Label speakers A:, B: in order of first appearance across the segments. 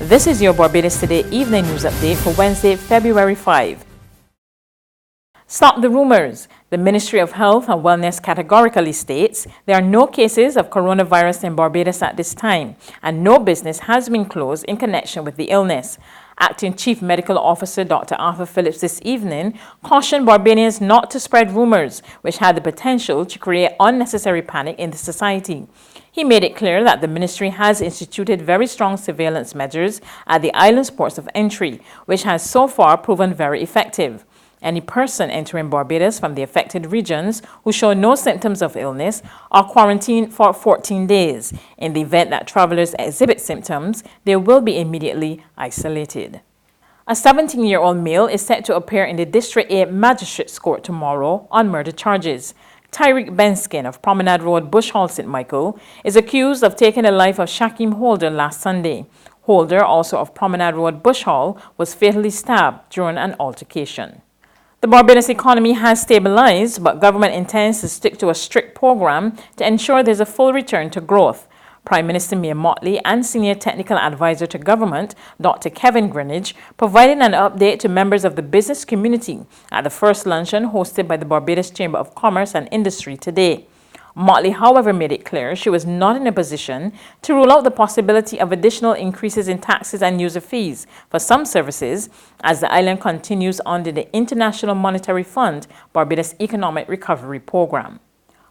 A: This is your Barbados Today Evening News Update for Wednesday, February 5. Stop the rumors. The Ministry of Health and Wellness categorically states there are no cases of coronavirus in Barbados at this time, and no business has been closed in connection with the illness. Acting Chief Medical Officer Dr. Arthur Phillips this evening cautioned Barbadians not to spread rumors which had the potential to create unnecessary panic in the society. He made it clear that the ministry has instituted very strong surveillance measures at the island's ports of entry, which has so far proven very effective. Any person entering Barbados from the affected regions who show no symptoms of illness are quarantined for 14 days. In the event that travelers exhibit symptoms, they will be immediately isolated. A 17-year-old male is set to appear in the District 8 Magistrates Court tomorrow on murder charges. Tyreek Benskin of Promenade Road, Bush Hall, St. Michael, is accused of taking the life of Shaquem Holder last Sunday. Holder, also of Promenade Road, Bush Hall, was fatally stabbed during an altercation. The Barbados economy has stabilized, but government intends to stick to a strict program to ensure there's a full return to growth. Prime Minister Mayor Mottley and Senior Technical Advisor to Government, Dr. Kevin Greenidge, provided an update to members of the business community at the first luncheon hosted by the Barbados Chamber of Commerce and Industry today. Mottley, however, made it clear she was not in a position to rule out the possibility of additional increases in taxes and user fees for some services as the island continues under the International Monetary Fund Barbados Economic Recovery Program.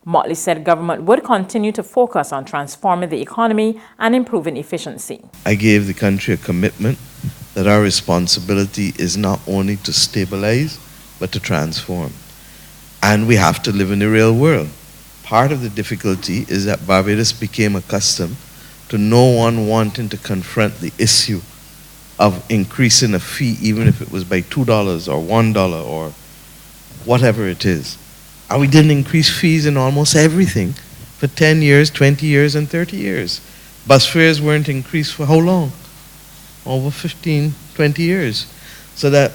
A: Mottley said government would continue to focus on transforming the economy and improving efficiency.
B: I gave the country a commitment that our responsibility is not only to stabilize, but to transform. And we have to live in the real world. Part of the difficulty is that Barbados became accustomed to no one wanting to confront the issue of increasing a fee, even if it was by $2 or $1 or whatever it is. And we didn't increase fees in almost everything for 10 years, 20 years, and 30 years. Bus fares weren't increased for how long? Over 15, 20 years. So that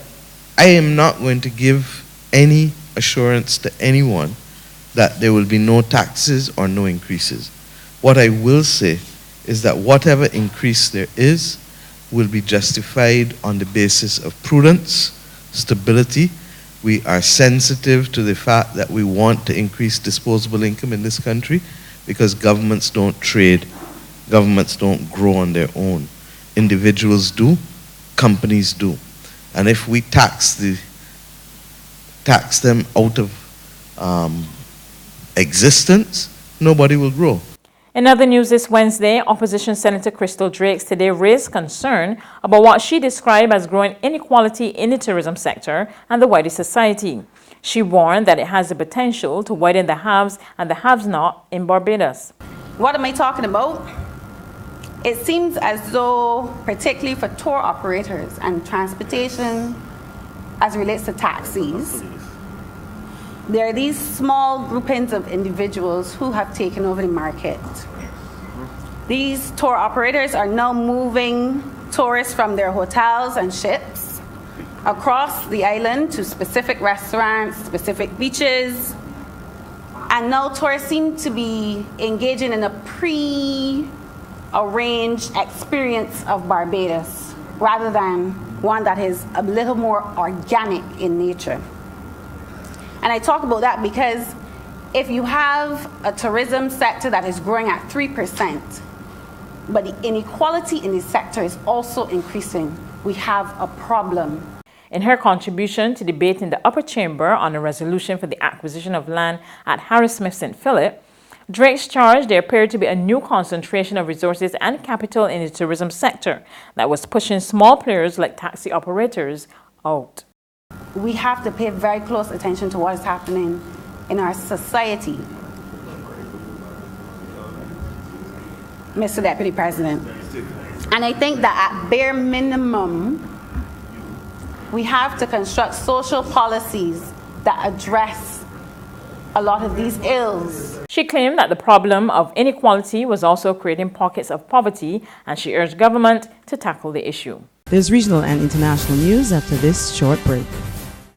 B: I am not going to give any assurance to anyone that there will be no taxes or no increases. What I will say is that whatever increase there is will be justified on the basis of prudence, stability. We are sensitive to the fact that we want to increase disposable income in this country because governments don't trade, governments don't grow on their own. Individuals do, companies do. And if we tax them out of existence, nobody will grow.
A: In other news this Wednesday, Opposition Senator Crystal Drakes today raised concern about what she described as growing inequality in the tourism sector and the wider society. She warned that it has the potential to widen the haves and the have-not in Barbados.
C: What am I talking about? It seems as though, particularly for tour operators and transportation as it relates to taxis, there are these small groupings of individuals who have taken over the market. These tour operators are now moving tourists from their hotels and ships across the island to specific restaurants, specific beaches, and now tourists seem to be engaging in a pre-arranged experience of Barbados rather than one that is a little more organic in nature. And I talk about that because if you have a tourism sector that is growing at 3%, but the inequality in the sector is also increasing, we have a problem.
A: In her contribution to debate in the upper chamber on a resolution for the acquisition of land at Harris Smith St. Philip, Drakes charged there appeared to be a new concentration of resources and capital in the tourism sector that was pushing small players like taxi operators out.
C: We have to pay very close attention to what is happening in our society. Mr. Deputy President. And I think that at bare minimum, we have to construct social policies that address a lot of these ills.
A: She claimed that the problem of inequality was also creating pockets of poverty, and she urged government to tackle the issue.
D: There's regional and international news after this short break.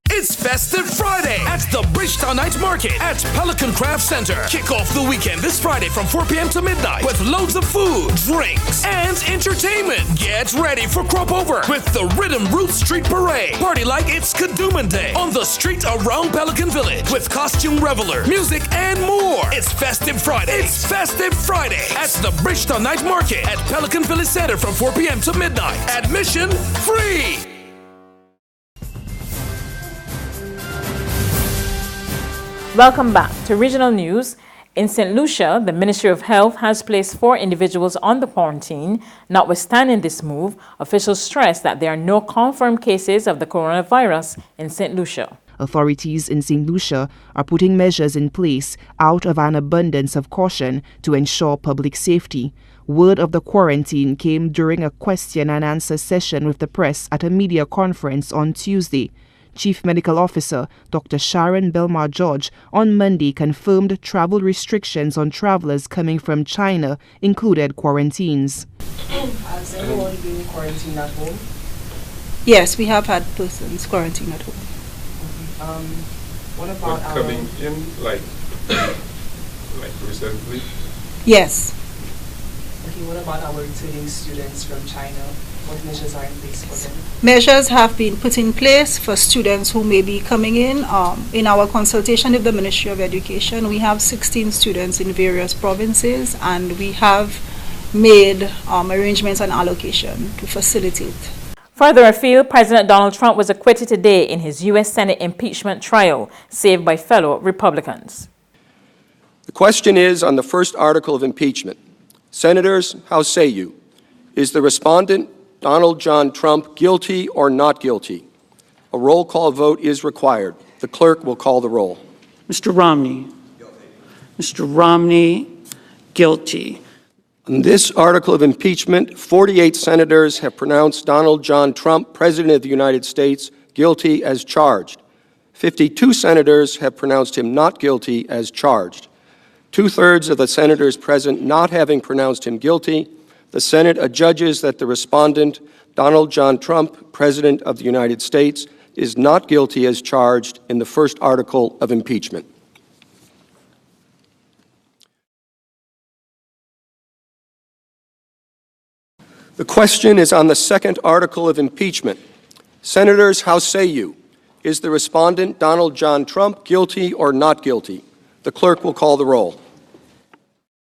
E: It's
D: It's Festive Friday at the Bridgetown Night Market at Pelican Craft Center. Kick off the weekend this Friday from 4 p.m. to midnight with loads of food, drinks, and entertainment. Get ready for Crop Over with the Rhythm Roots Street Parade. Party like it's Kadooman Day on the street around Pelican Village with costume revelers, music, and more. It's Festive Friday. It's Festive Friday at the Bridgetown Night Market at Pelican Village Center from 4 p.m. to midnight. Admission free.
A: Welcome back to Regional News. In St. Lucia, the Ministry of Health has placed 4 individuals under quarantine. Notwithstanding this move, officials stress that there are no confirmed cases of the coronavirus in St. Lucia.
E: Authorities in St. Lucia are putting measures in place out of an abundance of caution to ensure public safety. Word of the quarantine came during a question and answer session with the press at a media conference on Tuesday. Chief Medical Officer Dr. Sharon Belmar George on Monday confirmed travel restrictions on travelers coming from China included quarantines.
F: Has anyone been quarantined at home?
G: Yes, we have had persons quarantined at home.
F: What about
H: coming in like recently?
G: Yes.
F: Okay, what about our returning students from China? What measures are in place for them?
G: Measures have been put in place for students who may be coming in. In our consultation with the Ministry of Education, we have 16 students in various provinces, and we have made arrangements and allocation to facilitate.
A: Further afield, President Donald Trump was acquitted today in his U.S. Senate impeachment trial, saved by fellow Republicans.
I: The question is on the first article of impeachment. Senators, how say you? Is the respondent, Donald John Trump, guilty or not guilty? A roll call vote is required. The clerk will call the roll.
J: Mr. Romney. Guilty. Mr. Romney, guilty.
I: On this article of impeachment, 48 senators have pronounced Donald John Trump, President of the United States, guilty as charged. 52 senators have pronounced him not guilty as charged. 2/3 of the senators present not having pronounced him guilty, the Senate adjudges that the respondent, Donald John Trump, President of the United States, is not guilty as charged in the first article of impeachment. The question is on the second article of impeachment. Senators, how say you? Is the respondent, Donald John Trump, guilty or not guilty? The clerk will call the roll.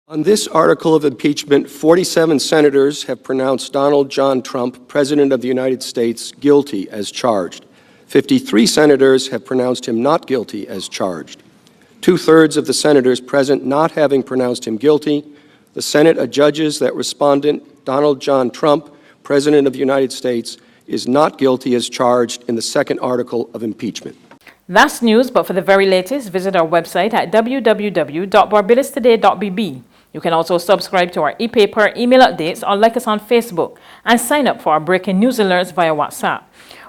I: On this article of impeachment, 47 senators have pronounced Donald John Trump, President of the United States, guilty as charged. 53 senators have pronounced him not guilty as charged. 2/3 of the senators present not having pronounced him guilty, the Senate adjudges that respondent, Donald John Trump, President of the United States, is not guilty as charged in the second article of impeachment.
A: That's news, but for the very latest, visit our website at www.barbadostoday.bb. You can also subscribe to our e-paper, email updates, or like us on Facebook, and sign up for our breaking news alerts via WhatsApp.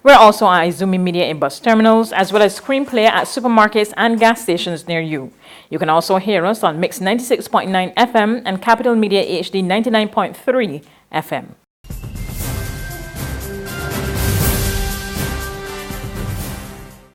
A: We're also on Izumi Media in bus terminals, as well as Screenplay at supermarkets and gas stations near you. You can also hear us on Mix 96.9 FM and Capital Media HD 99.3 FM.